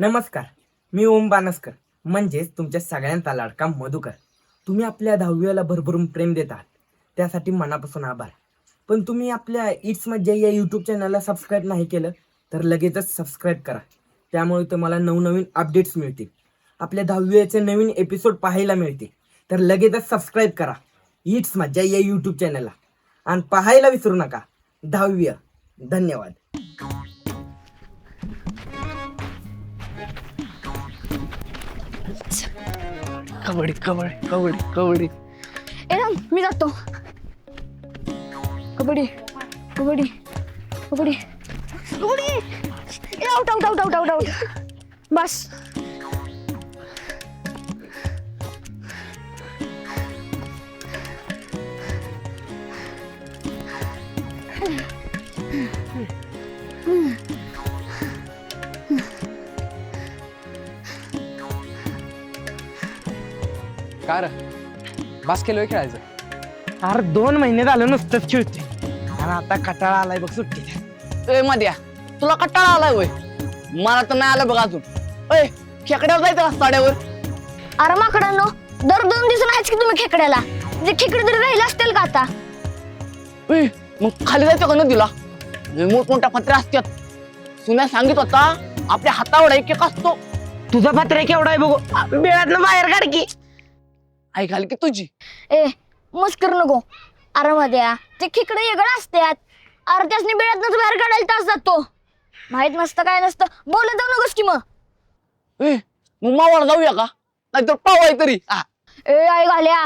नमस्कार, मी ओम बानसकर म्हणजेच तुमच्या सगळ्यांचा लाडका मधुकर. तुम्ही आपल्या 10वीला भरभरून प्रेम देत आहात त्यासाठी मनापासून आभार. पण तुम्ही आपल्या इट्स मज्जा या यूट्यूब चॅनलला सबस्क्राईब नाही केलं तर लगेचच सबस्क्राईब करा. त्यामुळे तुम्हाला नवनवीन अपडेट्स मिळतील. आपल्या 10वीचे नवीन एपिसोड पाहायला मिळतील. तर लगेचच सबस्क्राईब करा इट्स मज्जा या यूट्यूब चॅनलला आणि पाहायला विसरू नका 10वी. धन्यवाद. कबड्डी कबड्डी कबड्डी कबड्डी मी जातो. Kabaddi kabaddi kabaddi kabaddi. Out out out out out out. बस. कार बास केलोय खेळायचं. अरे 2 महिने झालं नुसतंच खेळते आणि आता कटाळा आलाय बघ सुट्टीचा. ए मध्या तुला कट्टाळा आलाय वय? मला तर नाही आलं बघ अजून. ए खेकड्यावर जायचं का साड्यावर? अरे माकडांनो, दर 2 दिवसांनी आहेच की तुम्ही खेकड्याला. जे खेकडे तरी राहिले असतील का आता? ए मग खाली जायचं का नदीला? मोठमोठ्या पत्र्या असतात. सुन्या सांगित होता आपल्या हातावर एक एक असतो. तुझा पत्रे केवढा आहे बघू, बेळातनं बाहेर काढ की. आई घाल की तुझी. ए मस्कर नको. अरे मध्या ते खेकडे वेगळं असतात. अरे त्यासनी बेळातनच बाहेर काढायला तास जातो. माहित नसतं काय नसतं बोलत जाऊ नकोस की मग. ए मग मावाला जाऊया का? नाहीतर पावाय तरी. ए आई घाल्या,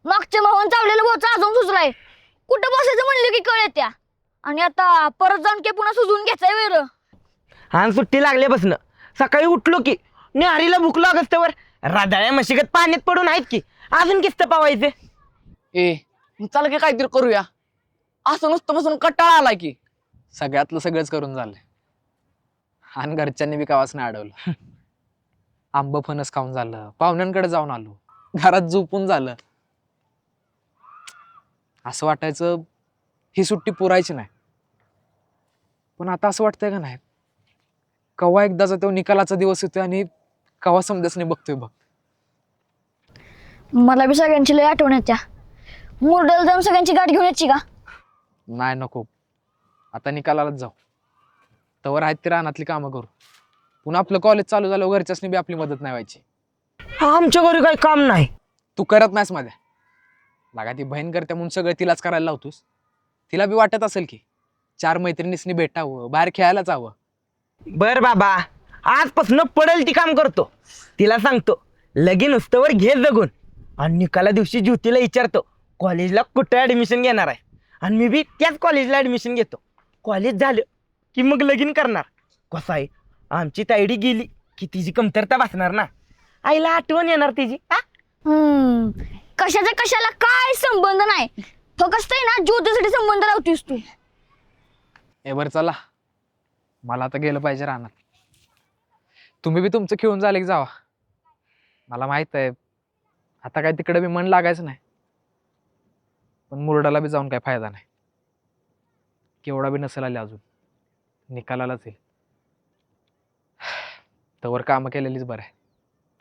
मागच्या मावून चावलेलं बोचा अजून सुचलाय. कुठं बसायचं म्हणलं की कळ येत्या. आणि आता परत जाऊन की पुन्हा सुजून घ्यायचंय वेर. आणि सुट्टी लागल्यापासून सकाळी उठलो की न्याहारीला भूक लागत वर राधाळ्या मशिगत पाण्यात पडून आहेत की अजून किस्त पावायचे. ए मग चला की काहीतरी करूया. असं नुसतं बसून कट्टाळा आलाय की. सगळ्यातलं सगळंच करून झालंय आणि घरच्यांनी बी कावाच नाही अडवलं. आंब फणस खाऊन झालं, पाहुण्यांकडे जाऊन आलो, घरात झोपून झालं. असं वाटायचं ही सुट्टी पुरायची नाही. पण आता असं वाटतंय का नाही, कवा एकदाचा तो निकालाचा दिवस येतोय आणि कवा समजाच नाही बघतोय बघ. मला बी सगळ्यांची लय आठवण येत्या. मुरडेला जाऊन सगळ्यांची गाठ घेऊन यायची का? नाही नको, आता निकालालाच जाऊ. तवर आहेत ती रानातली कामं करू. पुन्हा आपलं कॉलेज चालू झालं, घरच्यासनी बी आपली मदत नाही व्हायची. आमच्या घरी काही काम नाही. तू करत नाहीस माझ्या लागा, ती बहीण करते म्हणून सगळं तिलाच करायला लावतोस. तिला बी वाटत असेल की 4 मैत्रिणीसनी भेटावं, बाहेर खेळायला जावं. बर बाबा, आजपासून पडेल ती काम करतो. तिला सांगतो लगीन उस्तवर घे जगून. आणि निकाला दिवशी ज्योतीला विचारतो कॉलेजला कुठं ऍडमिशन घेणार आहे. आणि मी बी त्याच कॉलेजला ऍडमिशन घेतो. कॉलेज झालं की मग लगीन करणार. कसं आहे, आमची तायडी गेली की तिची कमतरता भासणार ना. आईला आठवण येणार तिची. कशाचा कशाला काय संबंध नाही. फक्त आहे ना ज्योतीसाठी संबंध लावतीस तू. ए बरं चला, मला आता गेलं पाहिजे रानात. तुम्ही बी तुमचं खेळून झाले की जावा. मला माहित आहे आता काय तिकडे बी मन लागायचं नाही. पण मुरडाला बी जाऊन काय फायदा नाही. केवढा बी नसेल आले अजून, निकालालाच येईल. तवर कामं केलेलीच बरं आहे.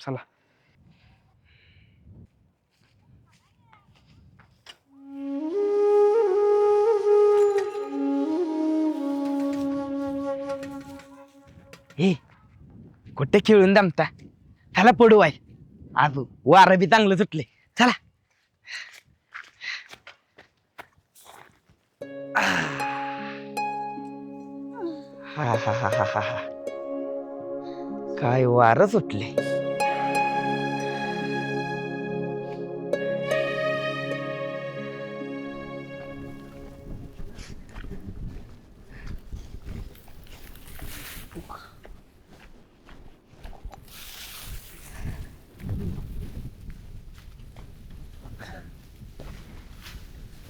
चला. हे कुठे खेळून दमता, त्याला पडू आहे. आजू वारं बी चांगलं सुटले. चला. हा हा हा हा हा. काय वारं सुटले.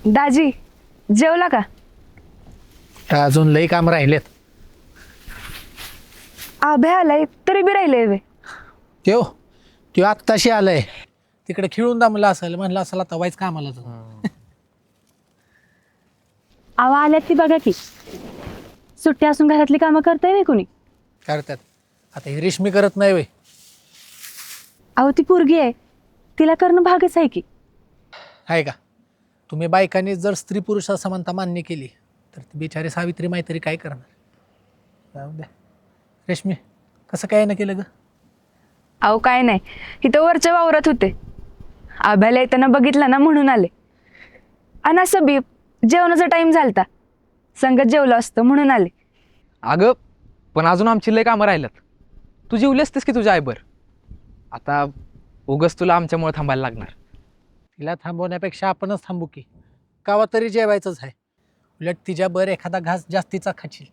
दाजी जेवला का? अजून लई काम राहिलेत. आभ्या आलाय तरी बी राहिले वे. त्यो आत्ताशी आलाय. तिकडे खेळून दमला असेल, म्हणलं असेल आता वाईच कामाला जाऊ. आवा आल्यात ती बघा की. सुट्टी असून घरातली कामं करताय नाही कोणी. करतात. आता ही रेशमी करत नाही वय. अहो ती पोरगी आहे, तिला करणं भागच आहे की. आहे का? तुम्ही बायकांनी जर स्त्री पुरुष समानता मान्य केली तर ती बिचारी सावित्री माहिती काय करणार. जाऊ द्या. रेशमी कसं काय ना केलं ग? अहो काय नाही, इथं वरच्या वावरात होते, आभ्याला येताना बघितलं ना म्हणून आले. आणि असं बी जेवणाचा टाइम झालता, संगत जेवलं असतं म्हणून आले. अगं पण अजून आमची लय कामं राहिल्यात. तू जेवली असतेस की तुझ्या आईबर. आता उगच तुला आमच्यामुळे थांबायला लागणार. तिला थांबवण्यापेक्षा आपणच थांबू की. कावा तरी जेवायचंच आहे. उलट तिच्यावर एखादा घास जास्तीचा खाशील.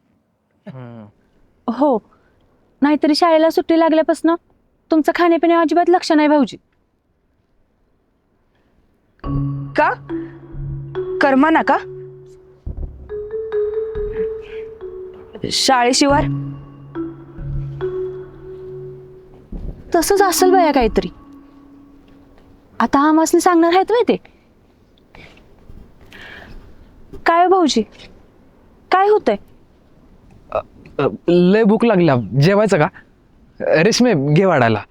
हो, नाहीतरी शाळेला सुट्टी लागल्यापासून तुमचं खाण्यापिण्या अजिबात लक्ष नाही भाऊजी. का कर्मा ना का शाळेशिवार तसंच असेल बया काहीतरी. आता आम्हाला सांगणार आहेत माहिती काय हो भाऊजी, काय होतंय? लय भूक लागल्या, जेवायचं का? रेशमे घे वाढायला.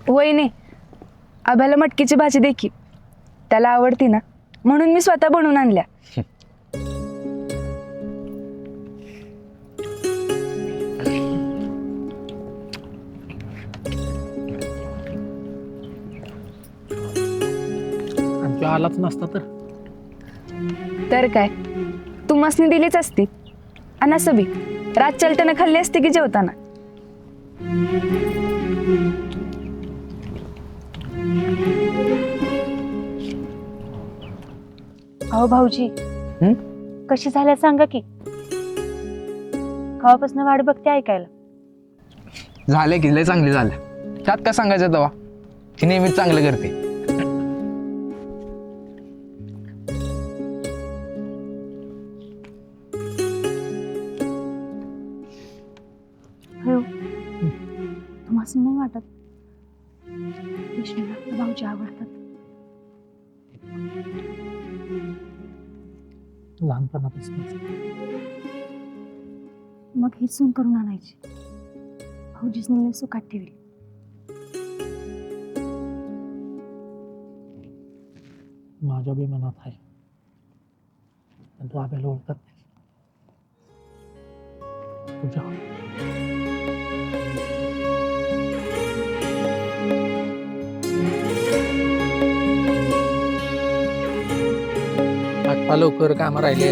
वहिनी, आभ्याला मटकीची भाजी दे की, त्याला आवडती ना म्हणून मी स्वतः बनवून आणल्या. आणि तो आलाच नसता तर काय, तू मसनी दिलीच असती. आणि असं बी रातच्याला त्यानं खाल्ली असते की जेवताना. अहो भाऊजी, कशी झाल्या सांगा की, कवापासून वाट बघते ऐकायला. झाले की लय चांगली झाल्या. त्यात काय सांगायचं तेव्हा, ती नेहमीच चांगलं करते. हो, तुम्हाला नाही वाटत विष्णूला भाऊजी आवडतात? लहानपणापासून. मग हीच सून करून आणायची, भाऊजीसनी सुखात ठेवली. माझ्या बी मनात आहे, पण तू आब्याला ओळखत नाही. तुझ्या आठवा लवकर काम राहिले.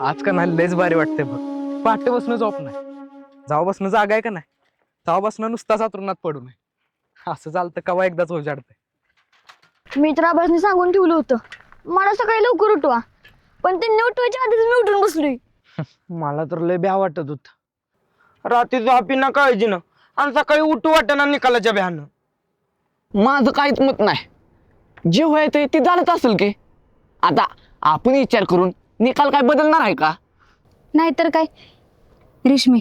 आज का नाही लयच भारी वाटते बघ. पहाटे बसणं झोप नाही, जावा बसणं जागा आहे का नाही, जावा बसणं नुसताच आतरुणात पडू नये. असं चालतं कवा एकदाच उजाडतंय. मी तर आबासनी सांगून ठेवलं होतं मला सकाळी लवकर उठवा, पण त्यांनी उठवायच्या आधीच मी उठून बसलोय. मला तर लय भ्या वाटत होत. रात्री झोपी ना काळजी ना, आणि सकाळी उठू वाटेना निकालाच्या भ्यानं. माझं काहीच मत नाही. जे व्हायचं ते झालंच असेल की. आता आपण विचार करून निकाल काय बदलणार आहे का? नाहीतर काय. रेशमी,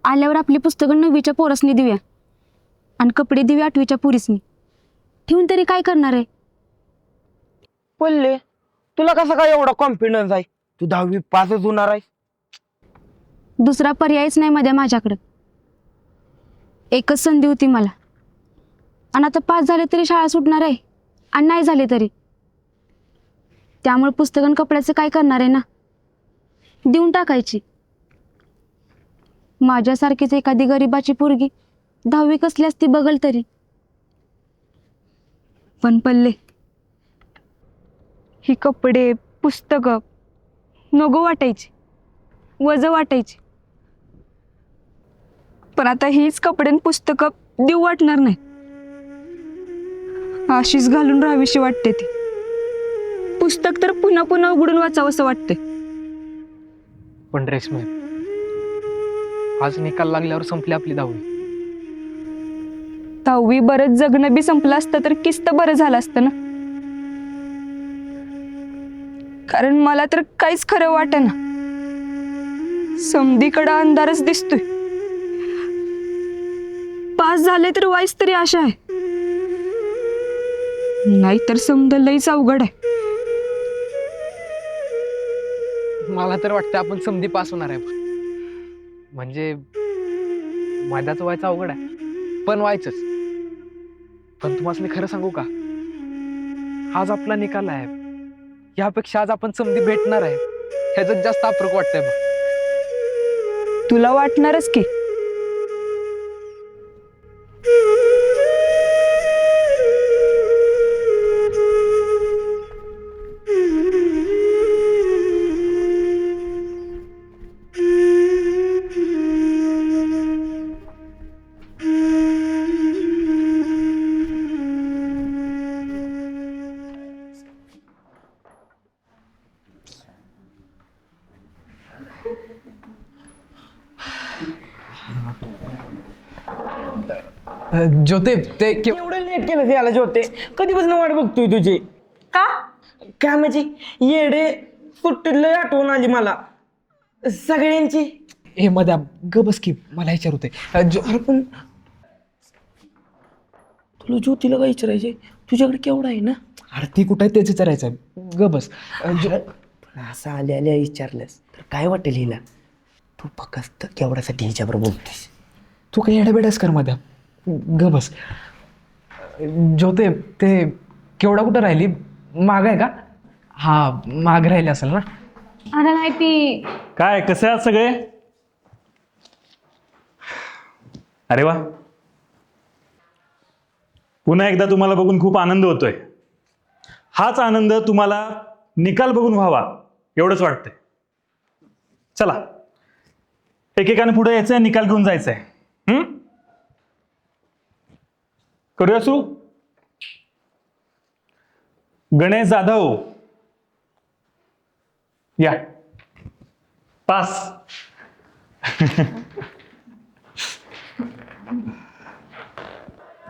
आल्यावर आपली पुस्तकं 9वीच्या पोरसनी देऊया आणि कपडे देऊया 8वीच्या पुरीसनी. ठेवून तरी काय करणार आहे? पल्ले, तुला कसा काय एवढा कॉन्फिडन्स आहे? तू 10वी पासच होणार आहे. दुसरा पर्यायच नाही माझ्याकडं. एकच संधी होती मला, आणि आता पास झाले तरी शाळा सुटणार आहे, आणि नाही झाले तरी. त्यामुळे पुस्तकं कपड्याचं काय करणार आहे ना, देऊन टाकायची. माझ्यासारखीच एखादी गरिबाची पोरगी 10वी कसली असती बघल तरी. पण पल्ले, ही कपडे पुस्तकं नको वाटायची, वज वाटायची. पण आता हीच कपडे आणि पुस्तकं देऊ वाटणार नाही. अशीच घालून राहावीशी वाटते ती. पुस्तक तर पुन्हा पुन्हा उघडून वाचावं असं वाटते. पण रेशमी, आज निकाल लागल्यावर संपली आपली 10वी. 10वी बरंच जगणं बी संपलं असतं तर किस्त बरं झालं असतं ना. कारण मला तर काहीच खरं वाटेना. समधीकडं अंधारच दिसतोय. पास झाले तर वाईस तरी आशा आहे, नाहीतर समजा लईच अवघड आहे. मला तर वाटतं आपण समधी पास होणार आहे. म्हणजे मैदाचं व्हायचं अवघड आहे, पण व्हायचंच. पण तुम्हाला खरं सांगू का, आज आपला निकाल आहे, यापेक्षा आज आपण समधी भेटणार आहे ह्याचं जास्त अप्रूप वाटतंय बघ. तुला वाटणारच की. ज्योते, ते एवढं लेट केलं ते याला जोते. कधीपासून वाट बघतोय तुझी. का? काय म्हणजे येडे सुट्टीला आठवण आली मला सगळ्यांची. हे मध्ये गबस की मला विचार होते. अरे पण तुला ज्योतीला काय विचारायचे? तुझ्याकडे केवढा आहे ना? अरे ती कुठं आहे तेच विचारायचं आहे. गबस. असं आल्या आल्या विचारलंस तर काय वाटेल हिला? तू फक्त केवढ्यासाठी हिच्याबरोबर बोलतेस? तू काही एडाबेडास कर मध्ये. गबस. ज्योते, ते केवढा कुठं राहिली? माग आहे का? हा, माग राहिली असेल ना. अरे नाही ती. काय कसे आहात सगळे? अरे वा, पुन्हा एकदा तुम्हाला बघून खूप आनंद होतोय. हाच आनंद तुम्हाला निकाल बघून व्हावा एवढंच वाटतंय. चला, एकेकाने पुढे यायचंय, निकाल घेऊन जायचंय. करूया सुरू. गणेश जाधव या. पास.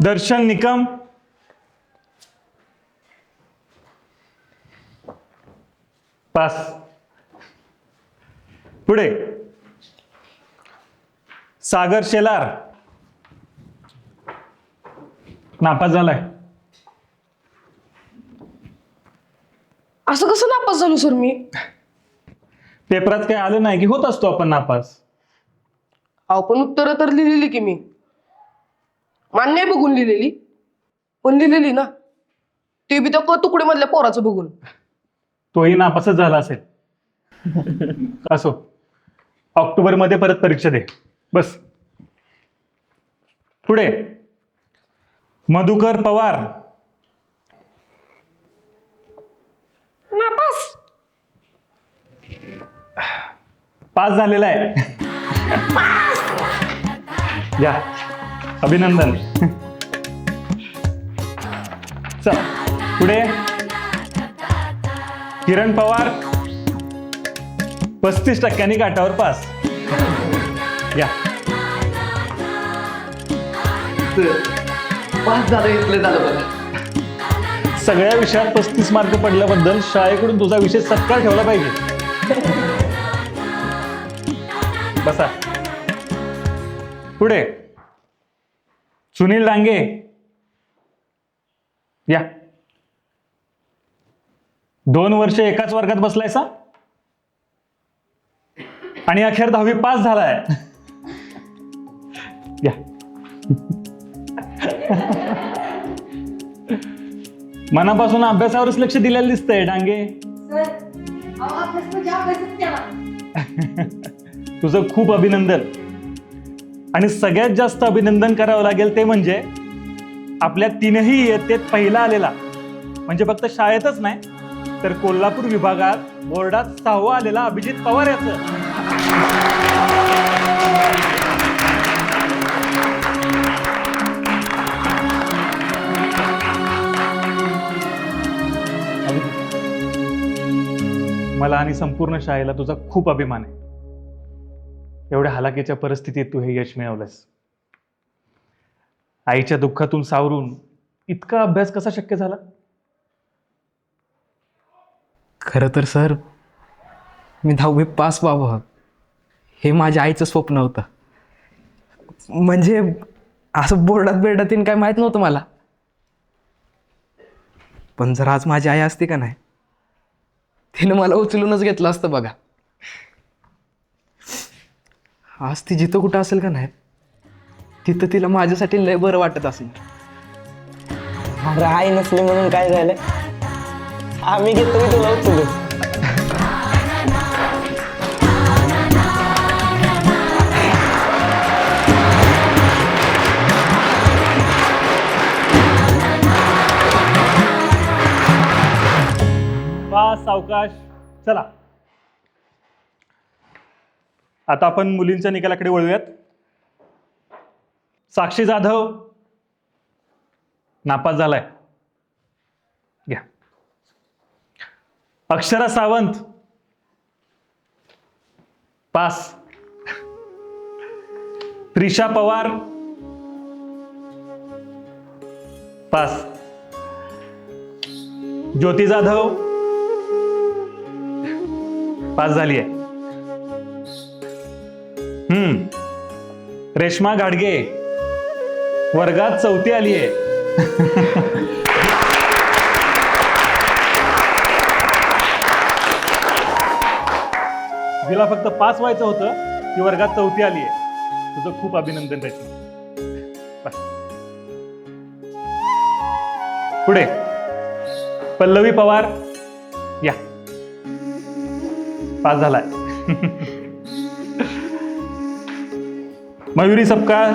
दर्शन निकम पास. पुढे सागर शेलार नापास झालाय. असं कसं नापास झालो सर मी? पेपरात काही आलं नाही की होत असतो आपण नापास. अहो पण उत्तरं तर लिहिलेली की मी. मान्य आहे बघून लिहिलेली, पण लिहिलेली ना ते बी त्या तुकडे मधल्या पोराचं बघून. तोही नापासच झाला असेल. असो, ऑक्टोबरमध्ये परत परीक्षा दे. बस. पुढे मधुकर पवार नापास. पास झालेला आहे. या, अभिनंदन. चल पुढे किरण पवार 35% काठावर पास. या. पास झालं इथले झालं बघा. सगळ्या विषयात 35 मार्क पडल्याबद्दल शाळेकडून तुझा विशेष सत्कार ठेवला पाहिजे. बसा. पुढे सुनील डांगे या. 2 वर्ष एकाच वर्गात बसलायसा आणि अखेर 10वी पास झालाय. या. मनापासून अभ्यासावरच लक्ष दिलेलं दिसतंय डांगे. तुझं खूप अभिनंदन. आणि सगळ्यात जास्त अभिनंदन करावं लागेल ते म्हणजे आपल्या 3ही इयत्तेत पहिला आलेला, म्हणजे फक्त शाळेतच नाही तर कोल्हापूर विभागात बोर्डात 6वा आलेला अभिजित पवार याचं. मला आणि संपूर्ण शाळेला तुझा खूप अभिमान आहे. एवढ्या हालाकीच्या परिस्थितीत तू हे यश मिळवलंस. आईच्या दुःखातून सावरून इतका अभ्यास कसा शक्य झाला? खरं तर सर, मी 10वी पास व्हावं हे माझ्या आईचं स्वप्न होतं. म्हणजे असं बोर्डात बिर्डात काय माहीत नव्हतं मला. पण जर आज माझी आई असती का नाही, तिनं मला उचलूनच घेतलं असतं बघा. आज ती जिथं कुठं असेल का नाही, तिथं तिला माझ्यासाठी लय बरं वाटत असेल. अरे आई नसली म्हणून काय झालं, आम्ही घेतो तुला उचलू. पास सावकाश. चला आता आपण मुलींच्या निकालाकडे वळूयात. साक्षी जाधव नापास झालाय. घ्या. अक्षरा सावंत पास. त्रिशा पवार पास. ज्योती जाधव पास झाली आहे. रेश्मा घाडगे वर्गात 4थी आली आहे. तिला फक्त पास व्हायचं होतं, ती वर्गात 4थी आली आहे. तुझं खूप अभिनंदन रेश्मा. बस. पुढे पल्लवी पवार या. पास झालाय. मयुरी सपकाळ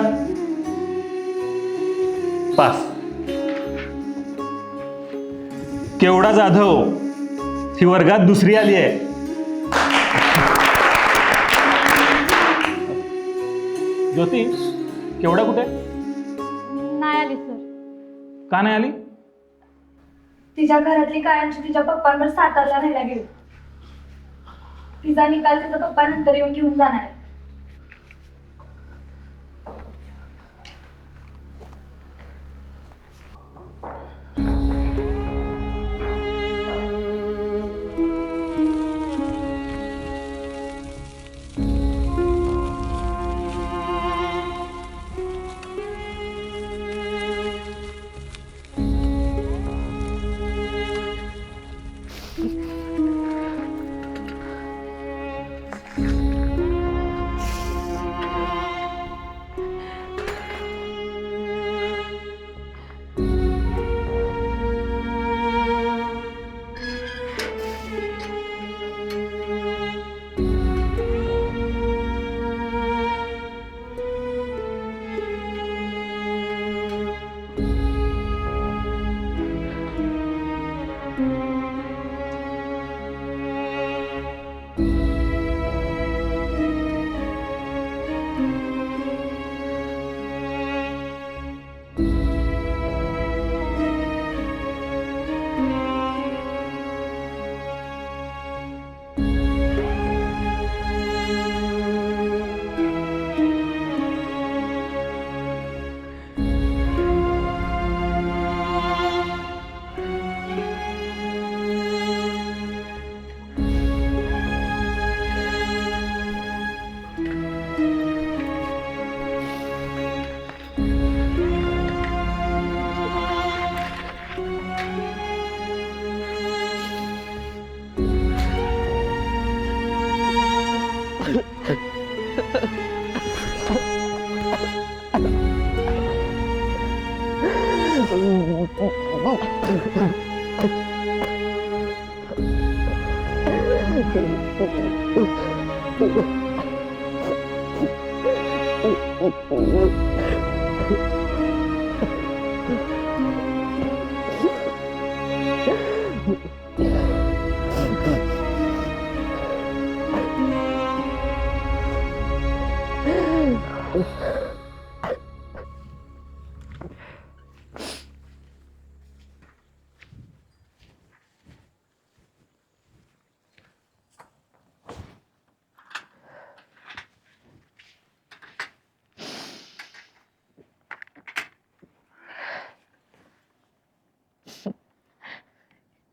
पास. केवढा जाधव ही वर्गात 2री आली आहे. ज्योती केवढा कुठे? नाही आली सर. का नाही आली? तिच्या घरातली कायमची तिच्या पप्पांवर सातारला राहायला गेली. तिचा निकाल तिचा पप्पा नंतर येऊन घेऊन जाणार आहे.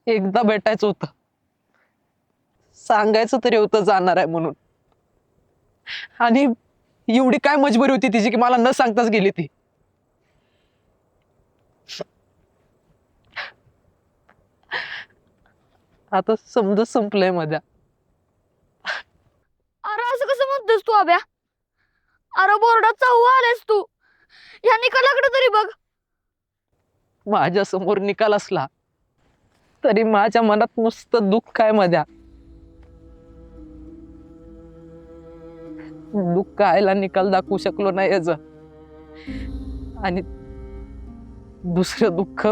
एकदा भेटायचं होतं, सांगायचं तरी होतं जाणार आहे म्हणून. आणि एवढी काय मजबुरी होती तिची की मला न सांगताच गेली ती. आता समजा संपलंय माझ्या. अरे असं कसं म्हणतोस तू आब्या? अरे बोर्डात 4 आलेस तू. या निकालाकडे तरी बघ. माझ्या समोर निकाल असला तरी माझ्या मनात नुसतं दुःख आहे माझ्या. दुःख आयला निकाल दाखवू शकलो नाही याच. आणि दुसरं दुःख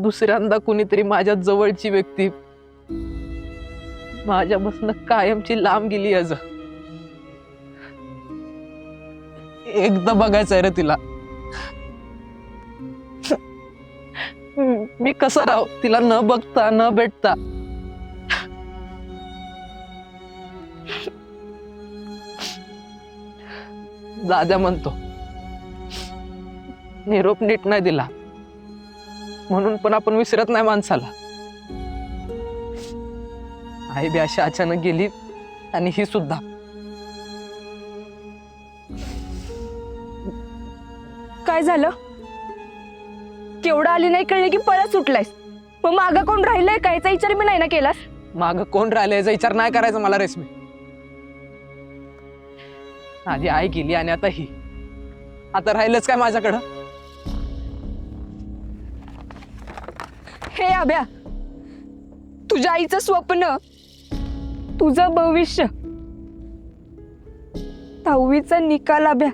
दुसऱ्यांदा कुणीतरी माझ्या जवळची व्यक्ती माझ्यापासून कायमची लांब गेली याच. एकदा बघायचंय रे तिला. मी कसं राहू तिला न बघता न भेटता. दादा म्हणतो निरोप नीट नाही दिला म्हणून पण आपण विसरत नाही माणसाला. आई बी अशी अचानक गेली आणि ही सुद्धा. काय झालं? केवढं आली नाही कळले की पळत सुटलायस. मग मागं कोण राहिलंय का याचा विचार मी नाही ना केलास? माग कोण राहिलं याचा विचार नाही करायचा मला रेशमी. आधी आई गेली आणि आता ही. आता राहिलंच काय माझ्याकडं? हे आब्या, तुझ्या आईचं स्वप्न, तुझं भविष्य, 10वीचा निकाल आब्या.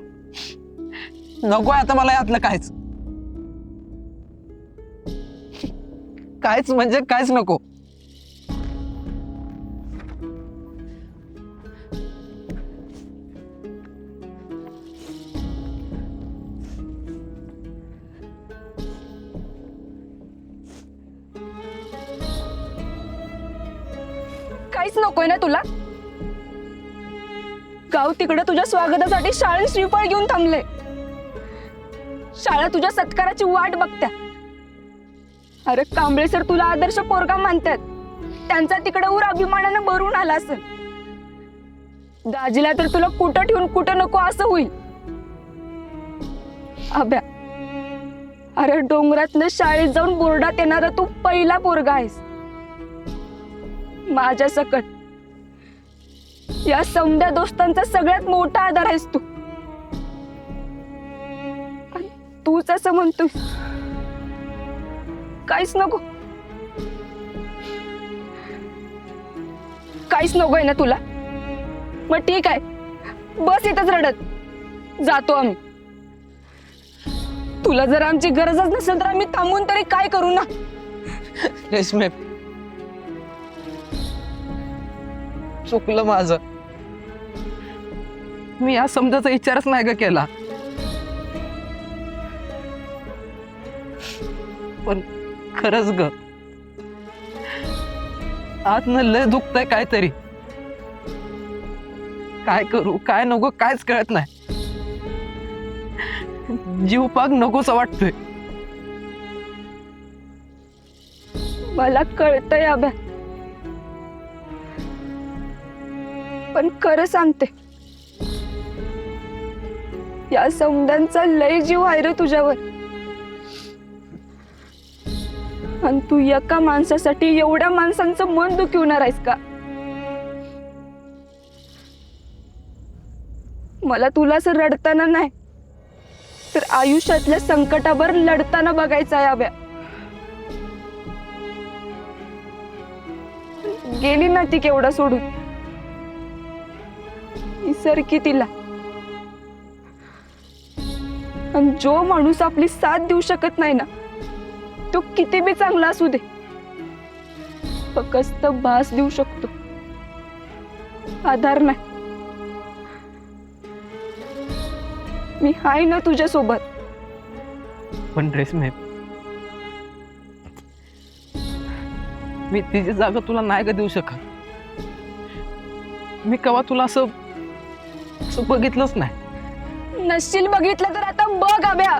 नकोय आता मला यातलं काहीच. काहीच म्हणजे काहीच नको. काहीच नकोय ना तुला? गाव तिकडे तुझ्या स्वागतासाठी शाळेत श्रीफळ घेऊन थांबले. शाळा तुझ्या सत्काराची वाट बघत्या. अरे कांबळे सर तुला आदर्श पोरगा मानतात. त्यांचा तिकडे ऊर अभिमानानं भरून आला असेल. दाजीला तर तुला कुठं ठेवून कुठं नको असं होईल. आब्या, अरे डोंगरातनं शाळेत जाऊन बोर्डात येणारा तू पहिला पोरगा आहेस. माझ्या सकट या समध्या दोस्तांचा सगळ्यात मोठा आधार आहेस तू. आणि तूच असं म्हणतोस काहीच नको. काहीच नकोय ना तुला? मग ठीक आहे, बस इथंच रडत. जातो आम्ही. तुला जर आमची गरजच नसेल तर आम्ही थांबून तरी काय करू ना. रेशमे, चुकलं माझं. मी या समजाचा विचारच नाही का केला. पण खरंच ग आतनं लय दुखतंय काहीतरी. काय करू काय नको कायच कळत नाही. जीव पाक नकोसा वाटतोय. मला कळतंय आब्या, पण खरं सांगते, या सौंदांचा लय जीव आहे रे तुझ्यावर. आणि तू एका माणसासाठी एवढ्या माणसांचं मन दुखवणार आहेस का? मला तुला असं रडताना नाही तर आयुष्यातल्या संकटावर लढताना बघायचं आहे आब्या. गेली ना ती केवढा सोडून. इसर की तिला. आणि जो माणूस आपली साथ देऊ शकत नाही ना, तो किती बी चांगला असू दे, फक्त भास देऊ शकतो, आधार नाही. मी आहे ना तुझ्या सोबत. पण रेशमे, मी तिची जागा तुला नाही का देऊ शकत. मी केव्हा तुला असं बघितलंच नाही. नसशील बघितलं तर आता बघ अभ्या.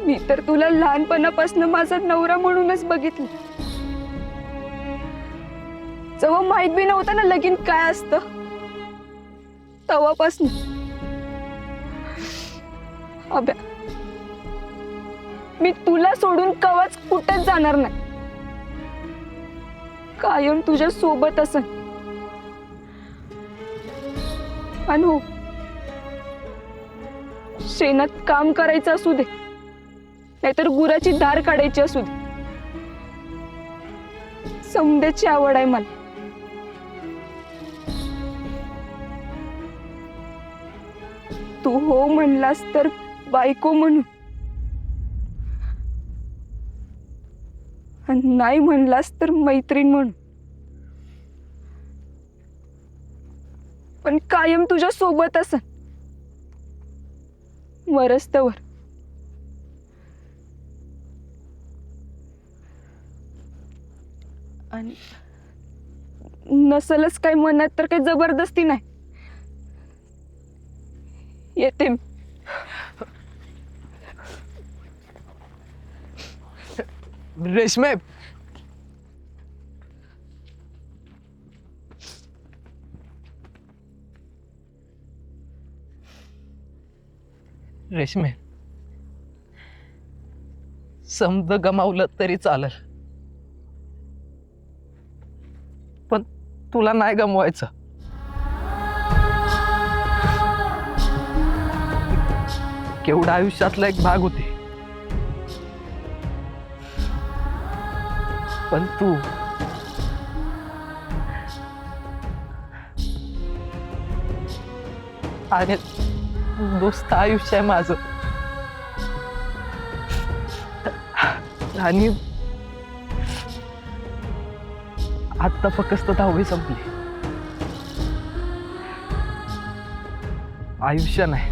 मी तर तुला लहानपणापासून माझा नवरा म्हणूनच बघितलं. जेव्हा माहित बी नव्हतं ना लगीन काय असतं, तेव्हापासून. अभ्या, मी तुला सोडून कवाच कुठेच जाणार नाही. कायम तुझ्या सोबत असेन. आणि हो, शेणात काम करायचं असू दे, नाहीतर गुराची धार काढायची असू दे, समद्याची आवड आहे मला. तू हो म्हणलास तर बायको म्हणून, आणि नाही म्हणलास तर मैत्रीण म्हणून. पण कायम तुझ्या सोबत असेल, वरस्तवर. आणि नसलच काही मनात तर काही जबरदस्ती नाही. येते मी. रेशमे, रेशमे, समज गमावलं तरी चालेल, पण तुला नाही गमवायचं. केवढा आयुष्यातला एक भाग होती, पण तू आणि दोस्त आयुष्य आहे माझं. आणि आता फक्त 10वी संपली. आयुष्य नाही,